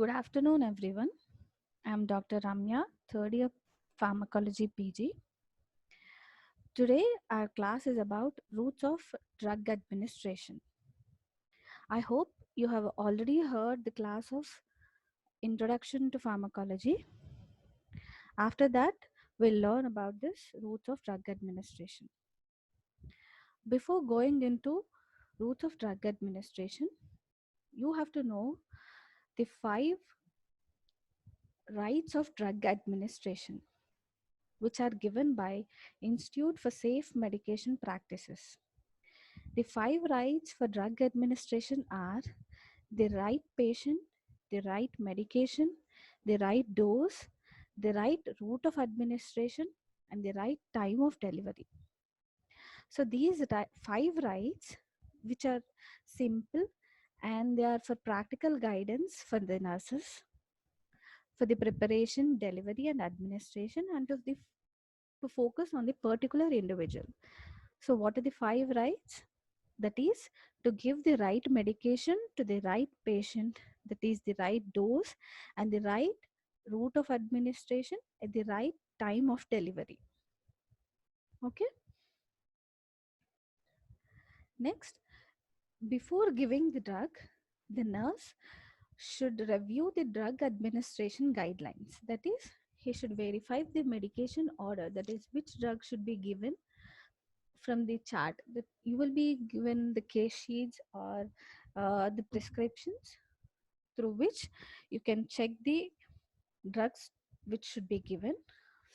Good afternoon, everyone. I'm Dr. Ramya, third year pharmacology PG. Today, our class is about routes of drug administration. I hope you have already heard the class of Introduction to Pharmacology. After that, we'll learn about this routes of drug administration. Before going into routes of drug administration, you have to know the 5 rights of drug administration, which are given by Institute for Safe Medication Practices. The 5 rights for drug administration are the right patient, the right medication, the right dose, the right route of administration, and the right time of delivery. So these 5 rights, which are simple and they are for practical guidance for the nurses for the preparation, delivery, and administration, and to focus on the particular individual. So, what are the 5 rights? That is to give the right medication to the right patient, that is the right dose and the right route of administration at the right time of delivery. Okay. Next, before giving the drug, the nurse should review the drug administration guidelines. That is, he should verify the medication order, that is, which drug should be given from the chart. That you will be given the case sheets or the prescriptions through which you can check the drugs which should be given.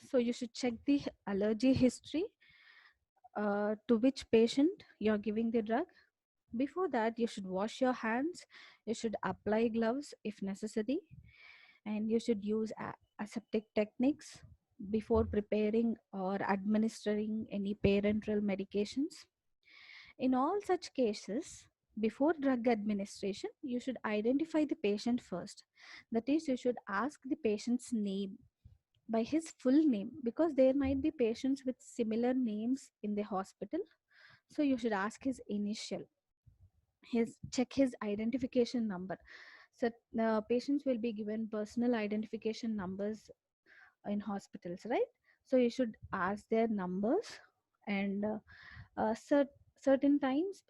So you should check the allergy history to which patient you are giving the drug. Before that, you should wash your hands, you should apply gloves if necessary, and you should use aseptic techniques before preparing or administering any parenteral medications. In all such cases, before drug administration, you should identify the patient first. That is, you should ask the patient's name by his full name, because there might be patients with similar names in the hospital. So you should ask his initial, his check his identification number. So patients will be given personal identification numbers in hospitals, right? So you should ask their numbers, and certain times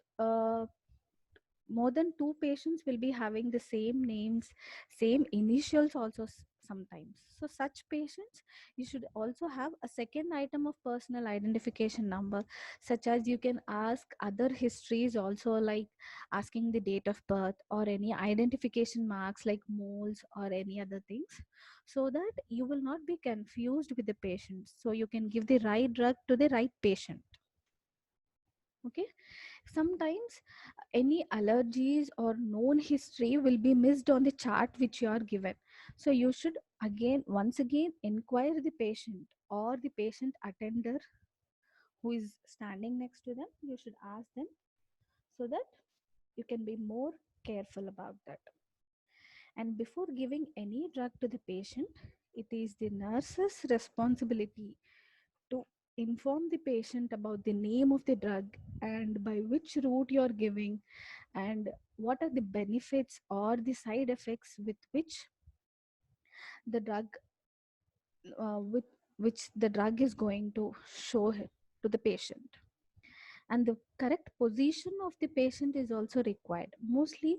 more than 2 patients will be having the same names, same initials also sometimes. So such patients, you should also have a second item of personal identification number, such as you can ask other histories also, like asking the date of birth or any identification marks like moles or any other things, so that you will not be confused with the patient, so you can give the right drug to the right patient. Okay. Sometimes any allergies or known history will be missed on the chart which you are given. So you should once again inquire the patient or the patient attender who is standing next to them. You should ask them, so that you can be more careful about that. And before giving any drug to the patient, it is the nurse's responsibility to inform the patient about the name of the drug and by which route you are giving, and what are the benefits or the side effects with which the drug with which the drug is going to show to the patient. And the correct position of the patient is also required. Mostly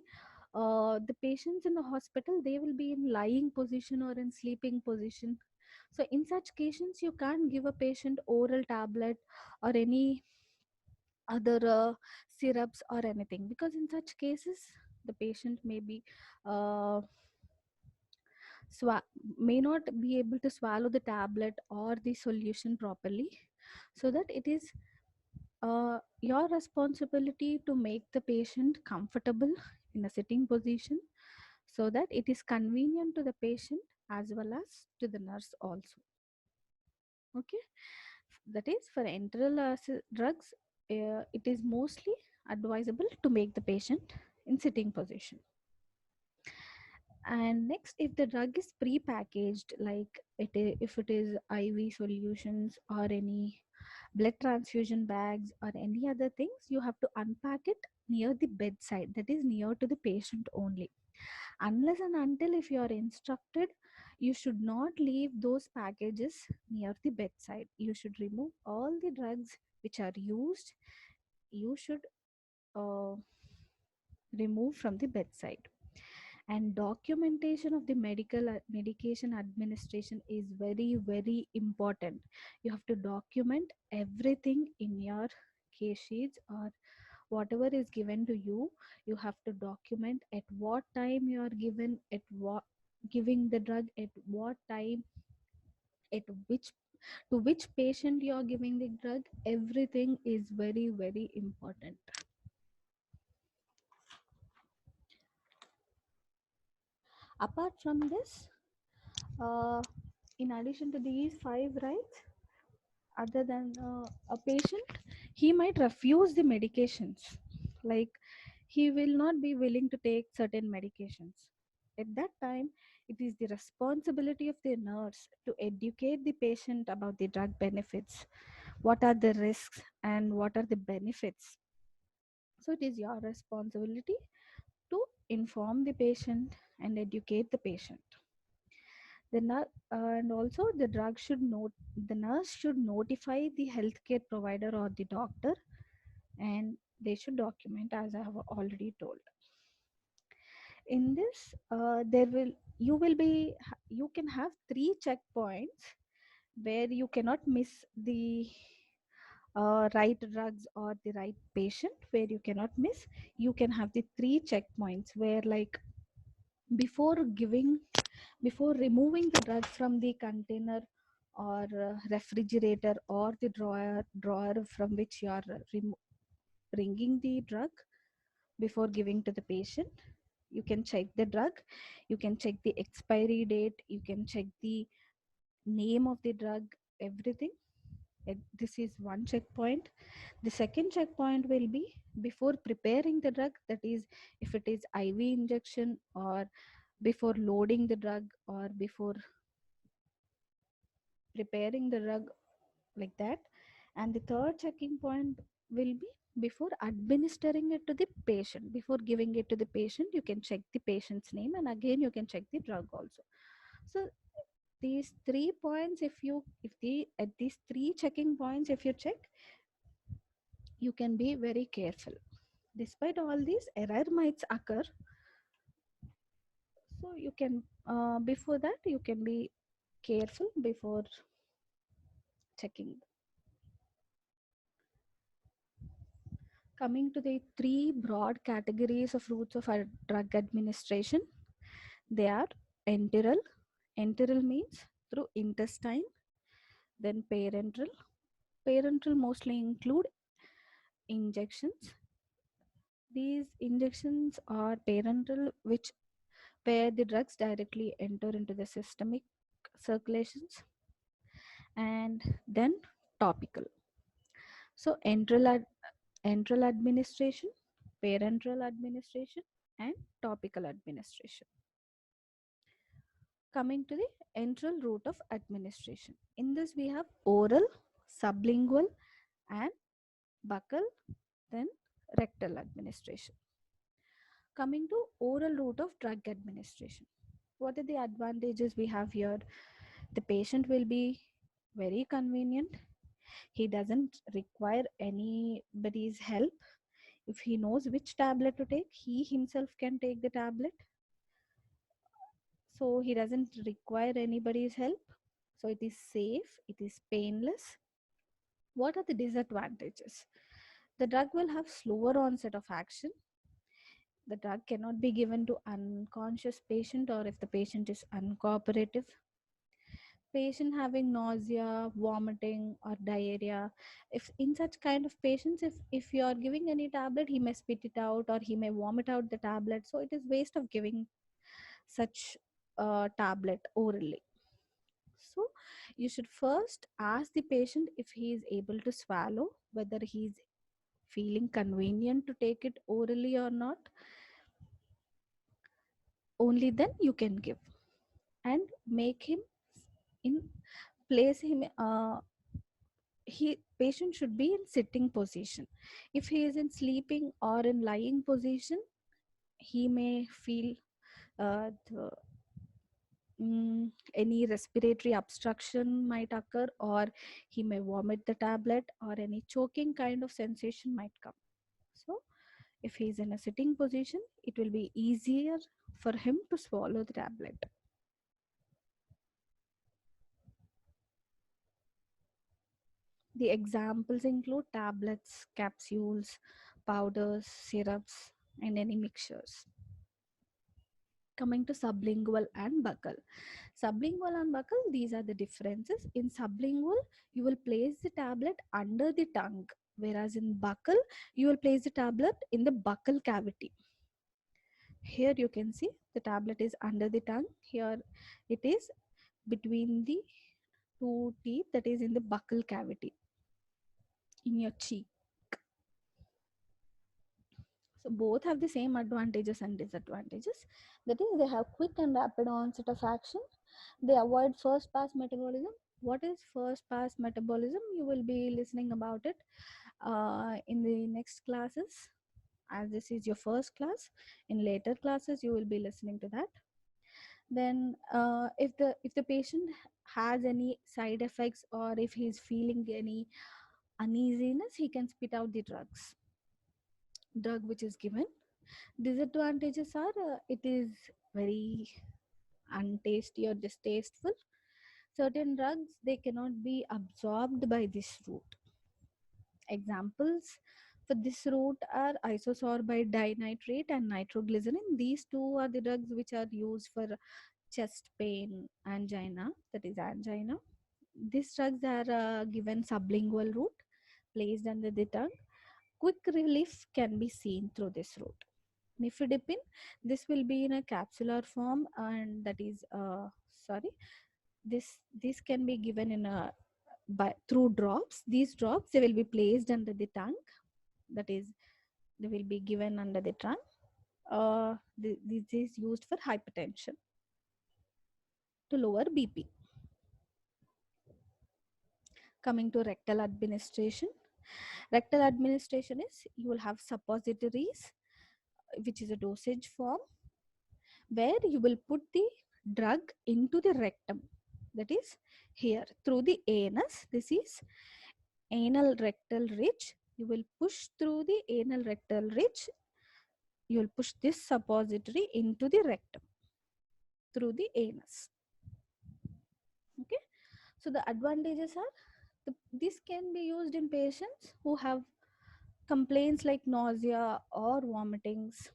the patients in the hospital, they will be in lying position or in sleeping position. So in such cases, you can't give a patient oral tablet or any other syrups or anything, because in such cases the patient may be uh, may not be able to swallow the tablet or the solution properly. So that it is your responsibility to make the patient comfortable in a sitting position, so that it is convenient to the patient as well as to the nurse also. Okay. That is, for enteral drugs, it is mostly advisable to make the patient in sitting position. And next, if the drug is pre-packaged, like if it is IV solutions or any blood transfusion bags or any other things, you have to unpack it near the bedside, that is near to the patient only. Unless and until if you are instructed, you should not leave those packages near the bedside. You should remove all the drugs which are used. You should uh, remove from the bedside. And documentation of the medication administration is very very important. You have to document everything in your case sheets or whatever is given to you. You have to document at what time you are given, at what giving the drug, at what time, at which, to which patient you are giving the drug. Everything is very very important. Apart from this, uh, in addition to these five rights, other than a patient, he might refuse the medications, like he will not be willing to take certain medications. At that time, it is the responsibility of the nurse to educate the patient about the drug benefits, what are the risks and what are the benefits. So it is your responsibility to inform the patient and educate the patient. And also the drug should note, the nurse should notify the healthcare provider or the doctor, and they should document as I have already told. In this, there will you will be you can have three checkpoints where you cannot miss the right drugs or the right patient, where you cannot miss. You can have the three checkpoints where, like, before giving, before removing the drugs from the container or refrigerator or the drawer from which you are bringing the drug, before giving to the patient, you can check the drug, you can check the expiry date, you can check the name of the drug, everything. This is one checkpoint. The second checkpoint will be before preparing the drug, that is, if it is IV injection, or before loading the drug, or before preparing the drug, like that. And the third checking point will be before administering it to the patient. Before giving it to the patient, you can check the patient's name, and again you can check the drug also. So these 3 points, if the at these three checking points if you check, you can be very careful. Despite all these, error might occur, so you can before that you can be careful before checking. Coming to the three broad categories of routes of drug administration, they are enteral. Enteral means through intestine, then parenteral. Parenteral mostly include injections. These injections are parenteral, which where the drugs directly enter into the systemic circulations. And then topical. So enteral administration, parenteral administration, and topical administration. Coming to the enteral route of administration. In this we have oral, sublingual, and buccal, then rectal administration. Coming to oral route of drug administration. What are the advantages we have here? The patient will be very convenient. He doesn't require anybody's help. If he knows which tablet to take, he himself can take the tablet. So he doesn't require anybody's help. So it is safe, it is painless. What are the disadvantages? The drug will have slower onset of action. The drug cannot be given to unconscious patient, or if the patient is uncooperative. Patient having nausea, vomiting, or diarrhea. If in such kind of patients, if you are giving any tablet, he may spit it out or he may vomit out the tablet. So it is waste of giving such tablet orally. So you should first ask the patient if he is able to swallow, whether he is feeling convenient to take it orally or not. Only then you can give, and make him in place him he patient should be in sitting position. If he is in sleeping or in lying position, he may feel the any respiratory obstruction might occur, or he may vomit the tablet, or any choking kind of sensation might come. So if he is in a sitting position, it will be easier for him to swallow the tablet. The examples include tablets, capsules, powders, syrups, and any mixtures. Coming to sublingual and buccal. Sublingual and buccal, these are the differences. In sublingual, you will place the tablet under the tongue, whereas in buccal, you will place the tablet in the buccal cavity. Here you can see the tablet is under the tongue. Here it is between the two teeth, that is in the buccal cavity in your cheek. So both have the same advantages and disadvantages. That is, they have quick and rapid onset of action. They avoid first pass metabolism. What is first pass metabolism? You will be listening about it in the next classes, as this is your first class. In later classes, you will be listening to that. Then if the patient has any side effects, or if he is feeling any uneasiness, he can spit out the drug which is given. Disadvantages are it is very untasty or distasteful. Certain drugs, they cannot be absorbed by this route. Examples for this route are isosorbide dinitrate and nitroglycerin. These two are the drugs which are used for chest pain, angina, that is angina. These drugs are given sublingual route, placed under the tongue. Quick relief can be seen through this route. Nifedipine, this will be in a capsular form, and that is this can be given in a through drops. These drops, they will be placed under the tongue, that is, they will be given under the tongue. This is used for hypertension, to lower BP. Coming to rectal administration. Rectal administration is, you will have suppositories, which is a dosage form, where you will put the drug into the rectum, that is here through the anus. This is anal rectal ridge. You will push through the anal rectal ridge. You will push this suppository into the rectum through the anus. Okay, so the advantages are, this can be used in patients who have complaints like nausea or vomitings,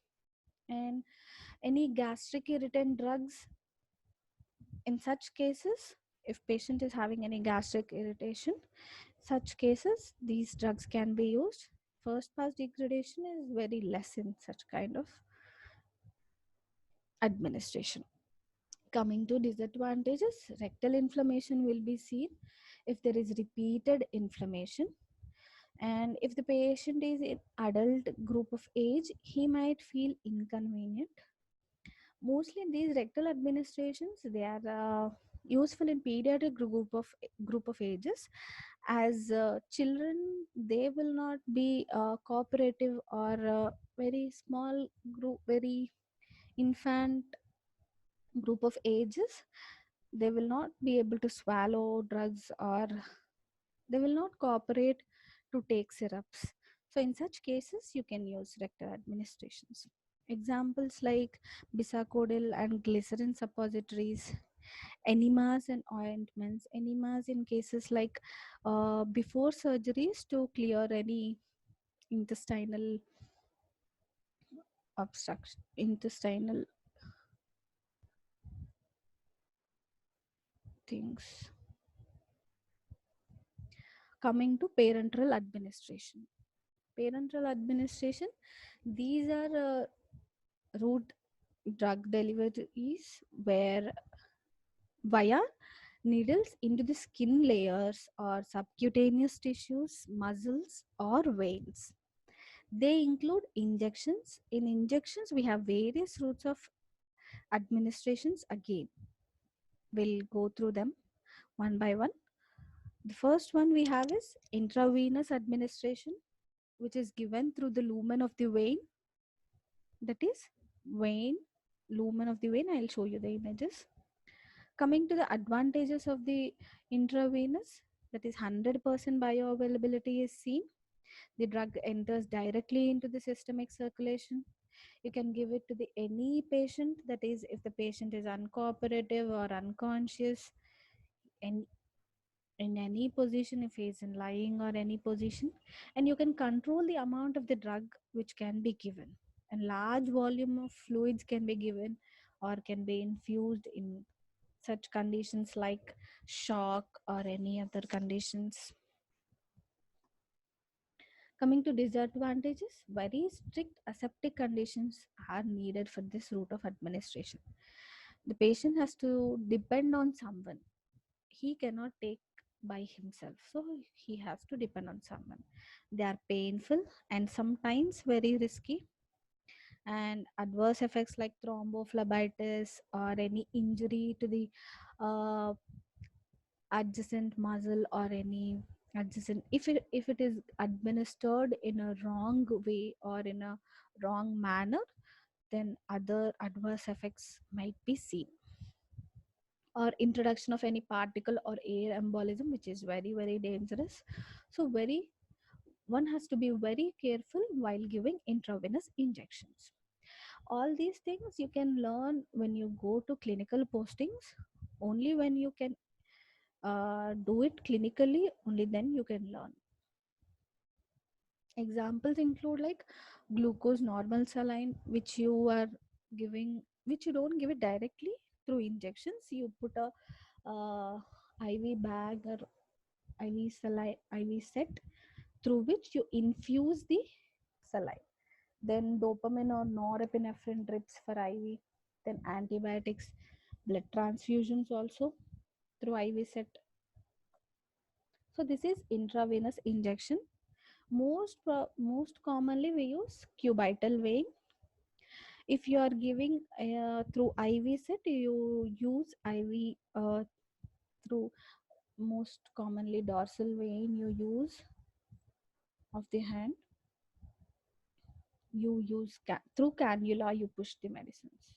and any gastric irritant drugs. In such cases, if patient is having any gastric irritation, such cases, these drugs can be used. First pass degradation is very less in such kind of administration. Coming to disadvantages, rectal inflammation will be seen if there is repeated inflammation, and if the patient is in adult group of age, he might feel inconvenient. Mostly these rectal administrations, they are useful in pediatric group of ages, as children, they will not be cooperative, or very small group, very infant group of ages, they will not be able to swallow drugs, or they will not cooperate to take syrups. So in such cases, you can use rectal administrations. Examples like bisacodyl and glycerin suppositories, enemas and ointments. Enemas in cases like before surgeries, to clear any intestinal obstruction, intestinal things. Coming to parenteral administration. Parenteral administration, these are root drug deliveries, where via needles into the skin layers or subcutaneous tissues, muscles, or veins. They include injections. In injections, we have various routes of administrations. Again, we'll go through them one by one. The first one we have is intravenous administration, which is given through the lumen of the vein. That is vein, lumen of the vein. I'll show you the images. Coming to the advantages of the intravenous, that is 100% bioavailability is seen. The drug enters directly into the systemic circulation. You can give it to the any patient, that is if the patient is uncooperative or unconscious, and in any position, if he is in lying or any position, and you can control the amount of the drug which can be given, and large volume of fluids can be given or can be infused in such conditions like shock or any other conditions. Coming to disadvantages, very strict aseptic conditions are needed for this route of administration. The patient has to depend on someone. He cannot take by himself, so he has to depend on someone. They are painful and sometimes very risky, and adverse effects like thrombophlebitis or any injury to the uh, adjacent muscle or any adjacent, if it is administered in a wrong way or in a wrong manner, then other adverse effects might be seen, or introduction of any particle or air embolism, which is very very dangerous. So very, one has to be very careful while giving intravenous injections. All these things you can learn when you go to clinical postings. Only when you can do it clinically, only then you can learn. Examples include like glucose normal saline, which you are giving, which you don't give it directly through injections. You put a IV bag or IV saline, IV set, through which you infuse the saline. Then dopamine or norepinephrine drips for IV. Then antibiotics, blood transfusions also through IV set. So this is intravenous injection. Most commonly we use cubital vein. If you are giving through IV set, you use IV through most commonly dorsal vein you use of the hand. You use through cannula you push the medicines.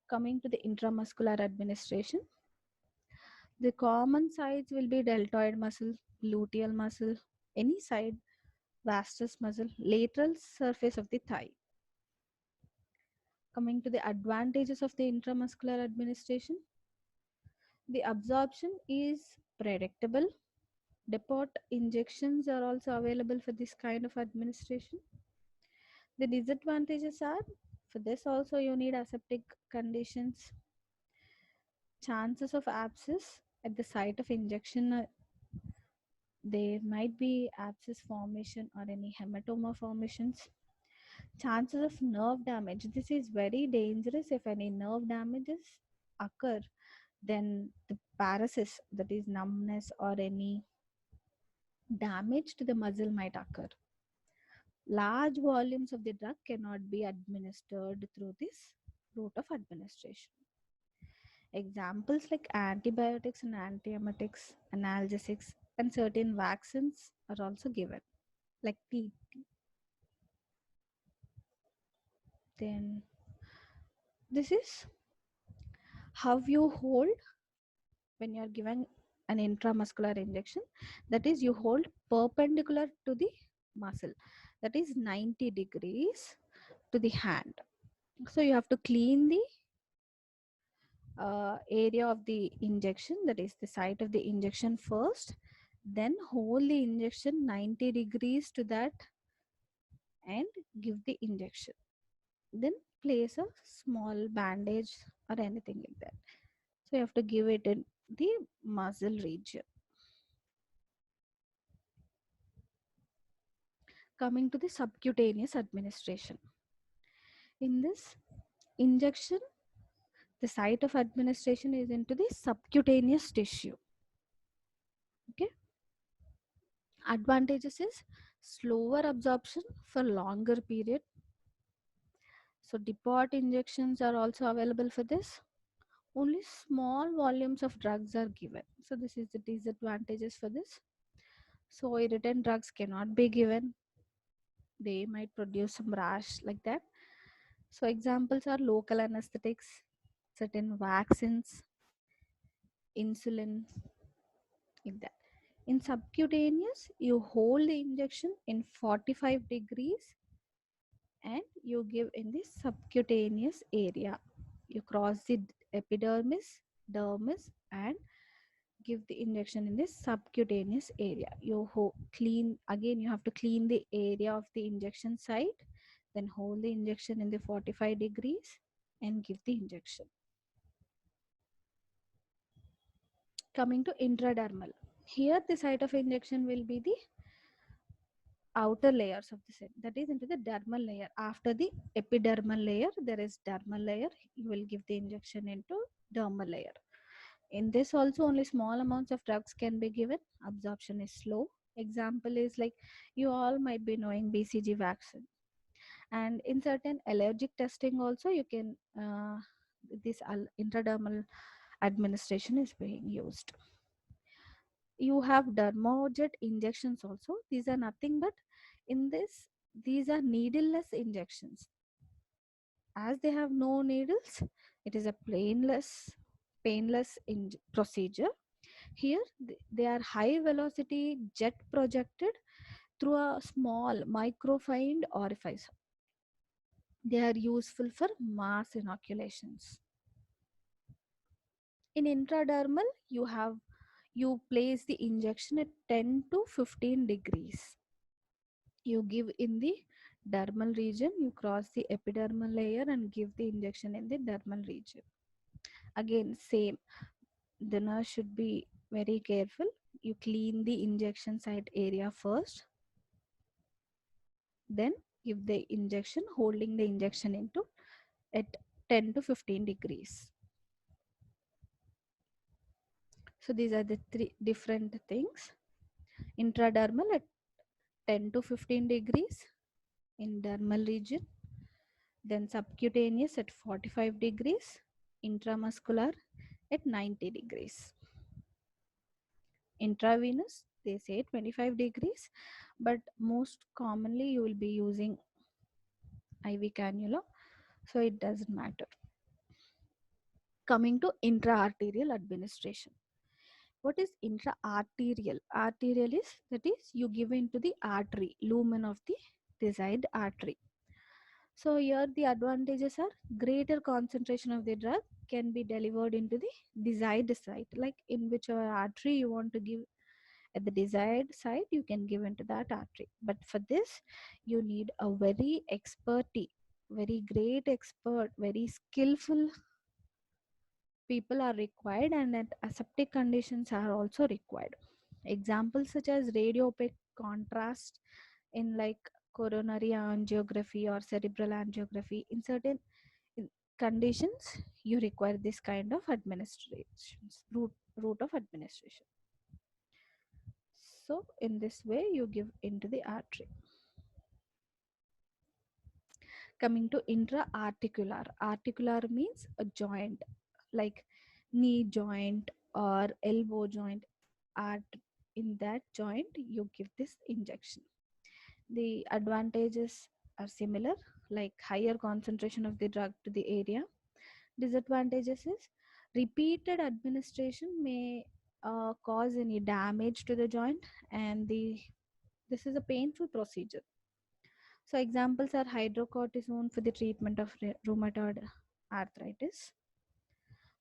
Coming to the intramuscular administration, the common sites will be deltoid muscle, gluteal muscle, any side, vastus muscle, lateral surface of the thigh. Coming to the advantages of the intramuscular administration, the absorption is predictable. Depot injections are also available for this kind of administration. The disadvantages are, for this also you need aseptic conditions. Chances of abscess at the site of injection, there might be abscess formation or any hematoma formations. Chances of nerve damage, this is very dangerous. If any nerve damages occur, then the paralysis, that is numbness or any damage to the muscle might occur. Large volumes of the drug cannot be administered through this route of administration. Examples like antibiotics and antiemetics, analgesics, and certain vaccines are also given, like TT. Then this is how you hold when you are given an intramuscular injection. That is, you hold perpendicular to the muscle, that is 90 degrees to the hand. So you have to clean the area of the injection, that is the site of the injection first, then hold the injection 90 degrees to that and give the injection, then place a small bandage or anything like that. So you have to give it in the muscle region. Coming to the subcutaneous administration, in this injection, the site of administration is into the subcutaneous tissue. Okay. Advantages is slower absorption for longer period. So depot injections are also available for this. only small volumes of drugs are given. So this is the disadvantages for this. So irritant drugs cannot be given. They might produce some rash like that. So examples are local anesthetics, certain vaccines, insulin, like that. In subcutaneous, you hold the injection in 45 degrees and you give in the subcutaneous area. You cross the epidermis, dermis, and give the injection in this subcutaneous area. You clean again, you have to clean the area of the injection site, then hold the injection in the 45 degrees and give the injection. Coming to intradermal, here the site of injection will be the outer layers of the cell, that is into the dermal layer. After the epidermal layer there is dermal layer. You will give the injection into dermal layer. In this also only small amounts of drugs can be given. Absorption is slow. Example is like, you all might be knowing BCG vaccine, and in certain allergic testing also you can this intradermal administration is being used. You have dermojet injections also. These are nothing but, in this, these are needleless injections. As they have no needles, it is a painless procedure. Here they are high velocity jet projected through a small microfined orifice. They are useful for mass inoculations. In intradermal, you place the injection at 10 to 15 degrees. You give in the dermal region, you cross the epidermal layer and give the injection in the dermal region. Again, same, the nurse should be very careful. You clean the injection site area first, then give the injection, holding the injection into at 10 to 15 degrees. So these are the three different things. Intradermal at 10 to 15 degrees in dermal region, then subcutaneous at 45 degrees, intramuscular at 90 degrees. Intravenous, they say 25 degrees, but most commonly you will be using IV cannula, so it doesn't matter. Coming to intraarterial administration. What is intraarterial? Arterial is, that is, you give into the artery, lumen of the desired artery. So here the advantages are, greater concentration of the drug can be delivered into the desired site, like in whichever artery you want to give at the desired site, you can give into that artery. But for this, you need a very very great expert, very skillful people are required, and that aseptic conditions are also required. Examples such as radiopaque contrast in like coronary angiography or cerebral angiography, in certain conditions you require this kind of administrations, route of administration. So in this way you give into the artery. Coming to intra-articular. Articular means a joint, like knee joint or elbow joint. In that joint you give this injection. The advantages are similar, like higher concentration of the drug to the area. Disadvantages is, repeated administration may cause any damage to the joint, and this is a painful procedure. So examples are hydrocortisone for the treatment of rheumatoid arthritis.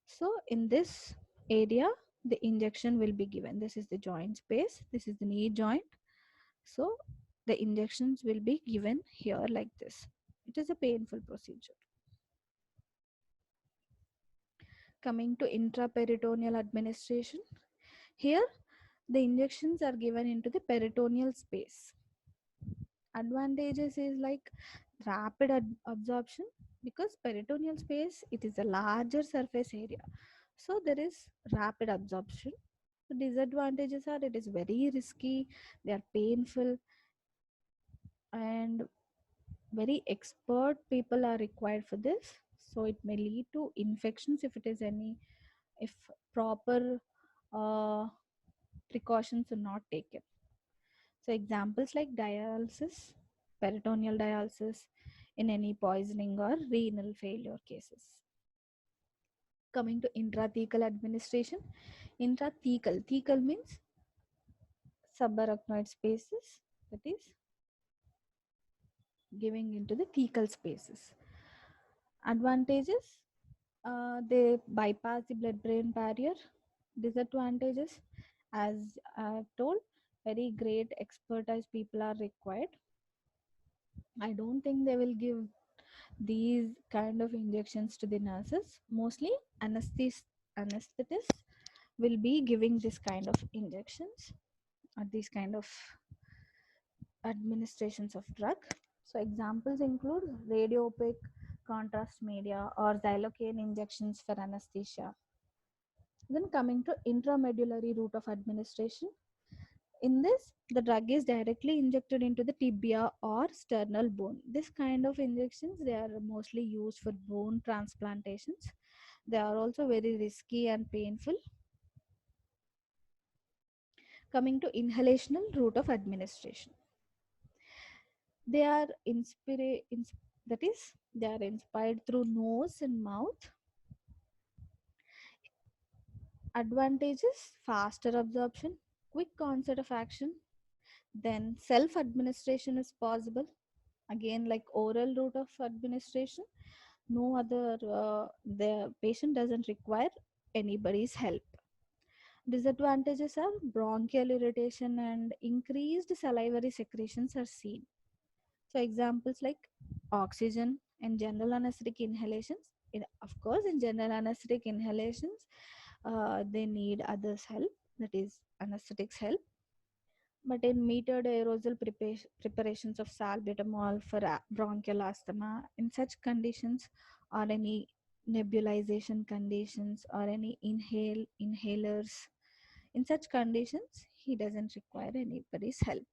So in this area, the injection will be given. This is the joint space. This is the knee joint. So the injections will be given here like this. It is a painful procedure. Coming to intraperitoneal administration. Here, the injections are given into the peritoneal space. Advantages is like rapid absorption, because peritoneal space, it is a larger surface area, so there is rapid absorption. The disadvantages are, it is very risky, they are painful, and very expert people are required for this. So it may lead to infections if proper uh, precautions are not taken. So examples like dialysis, peritoneal dialysis in any poisoning or renal failure cases. Coming to intrathecal administration, thecal means subarachnoid spaces, that is giving into the thecal spaces. Advantages, they bypass the blood brain barrier. Disadvantages, as I've told, very great expertise people are required. I don't think they will give these kind of injections to the nurses. Mostly anesthetists will be giving this kind of injections or these kind of administrations of drug. So examples include radiopaque contrast media or xylocaine injections for anesthesia. Then coming to intramedullary route of administration. In this, the drug is directly injected into the tibia or sternal bone. This kind of injections, they are mostly used for bone transplantations. They are also very risky and painful. Coming to inhalational route of administration. They are they are inspired through nose and mouth. Advantages, faster absorption, quick onset of action. Then self administration is possible. Again, like oral route of administration, no other, the patient doesn't require anybody's help. Disadvantages are bronchial irritation and increased salivary secretions are seen. So examples like oxygen and general anesthetic inhalations. Of course, in general anesthetic inhalations, they need others' help, that is anesthetics help. But in metered aerosol preparations of salbutamol for bronchial asthma, in such conditions, or any nebulization conditions, or any inhalers, in such conditions, he doesn't require anybody's help.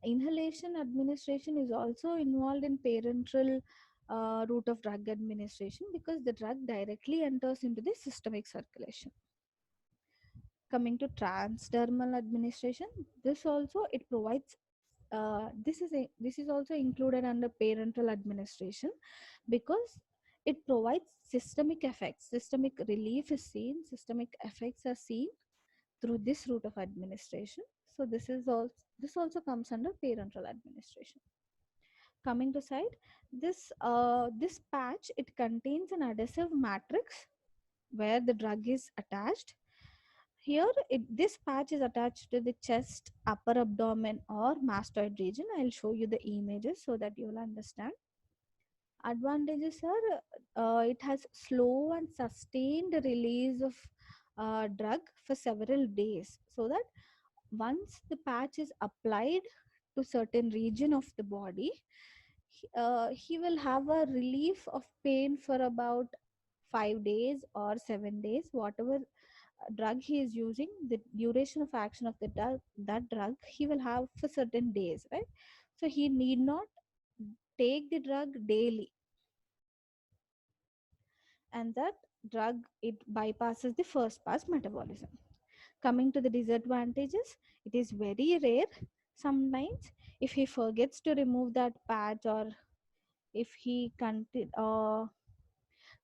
Inhalation administration is also involved in parenteral route of drug administration because the drug directly enters into the systemic circulation. Coming to transdermal administration, this also it provides this is also included under parenteral administration because it provides systemic effects. Systemic relief is seen, systemic effects are seen through this route of administration. So this also comes under parenteral administration. Coming to side, this patch, it contains an adhesive matrix where the drug is attached. Here, this patch is attached to the chest, upper abdomen, or mastoid region. I'll show you the images so that you will understand. Advantages are it has slow and sustained release of drug for several days, so that once the patch is applied to certain region of the body, he will have a relief of pain for about 5 days or 7 days, whatever drug he is using. The duration of action of that drug he will have for certain days, right? So he need not take the drug daily, and that drug, it bypasses the first pass metabolism. Coming to the disadvantages, it is very rare. Sometimes if he forgets to remove that patch, or if he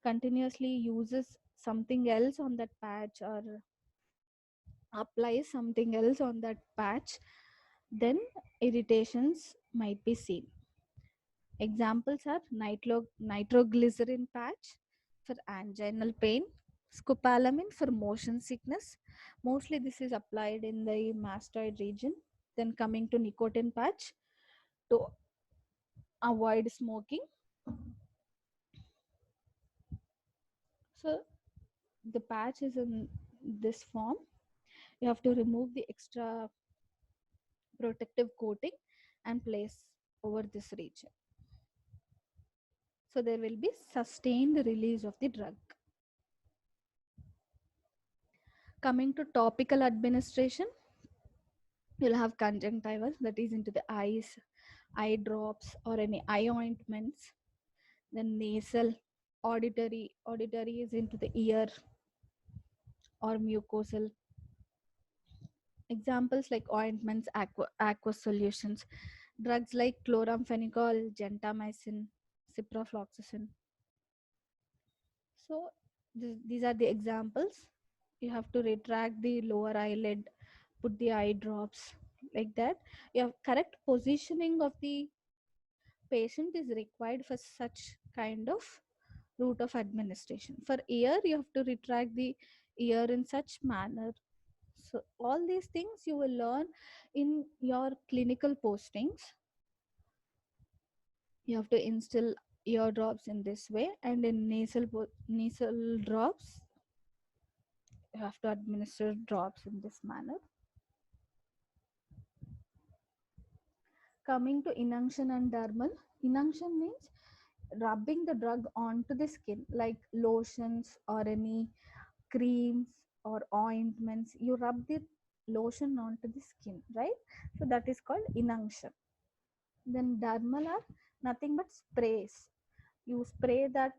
continuously uses something else on that patch, or applies something else on that patch, then irritations might be seen. Examples are nitroglycerin patch for anginal pain, scopolamine for motion sickness. Mostly this is applied in the mastoid region. Then coming to nicotine patch to avoid smoking. So the patch is in this form. You have to remove the extra protective coating and place over this region. So there will be sustained release of the drug. Coming to topical administration, you'll have conjunctival, that is into the eyes, eye drops, or any eye ointments. Then nasal, auditory is into the ear or mucosal. Examples like ointments, aqueous solutions, drugs like chloramphenicol, gentamicin, ciprofloxacin. So these are the examples. You have to retract the lower eyelid, put the eye drops like that. You have correct positioning of the patient is required for such kind of route of administration. For ear, you have to retract the ear in such manner. So all these things you will learn in your clinical postings. You have to instill ear drops in this way, and in nasal drops, you have to administer drops in this manner. Coming to inunction and dermal, inunction means rubbing the drug onto the skin, like lotions or any creams or ointments. You rub the lotion onto the skin, right? So that is called inunction. Then dermal are nothing but sprays. You spray that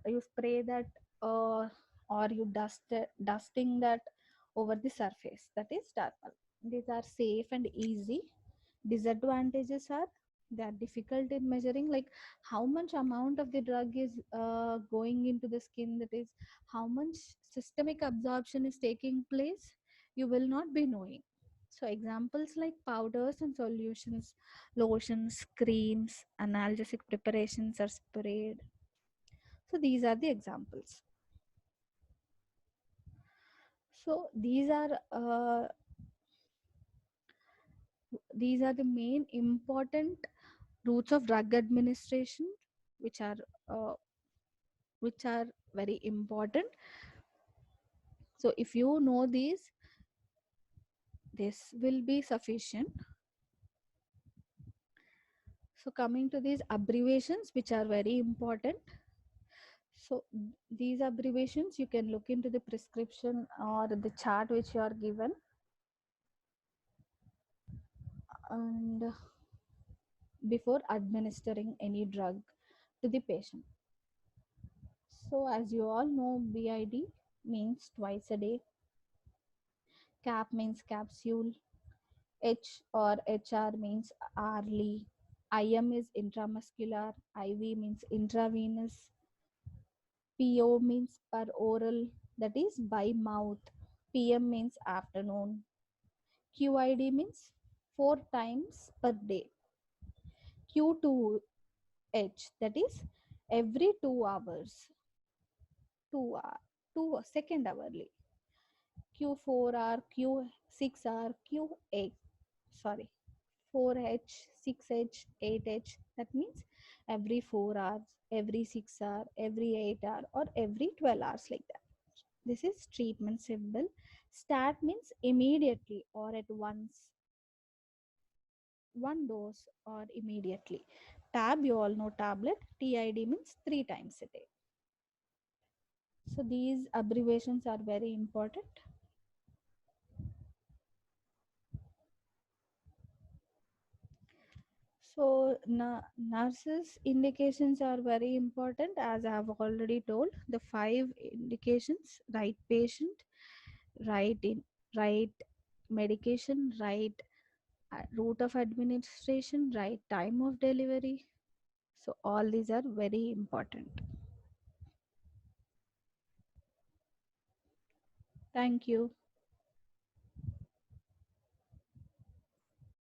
you spray that uh, or you dusting that over the surface, that is dermal. These are safe and easy. Disadvantages are they are difficult in measuring, like how much amount of the drug is going into the skin, that is how much systemic absorption is taking place, you will not be knowing. So examples like powders and solutions, lotions, creams, analgesic preparations are sprayed. So so these are the main important routes of drug administration, which are uh, which are very important. So if you know these, this will be sufficient. So coming to these abbreviations, which are very important. So these abbreviations you can look into the prescription or the chart which you are given. And before administering any drug to the patient. So as you all know, BID means twice a day, cap means capsule, H or HR means hourly, IM is intramuscular, IV means intravenous, PO means per oral, that is by mouth, PM means afternoon, QID means 4 times per day, Q2H, that is every 2 hours, 2 hour, 2 second hourly, Q4R, Q6R, Q8, sorry, 4H, 6H, 8H. That means every 4 hours, every 6 hour, every 8 hour, or every 12 hours, like that. This is treatment symbol. Stat means immediately or at once, one dose or immediately. Tab, you all know tablet. TID means 3 times a day. So these abbreviations are very important. So nurses indications are very important, as I have already told. The 5 indications: right patient, right medication, right route of administration, right time of delivery. So all these are very important. Thank you.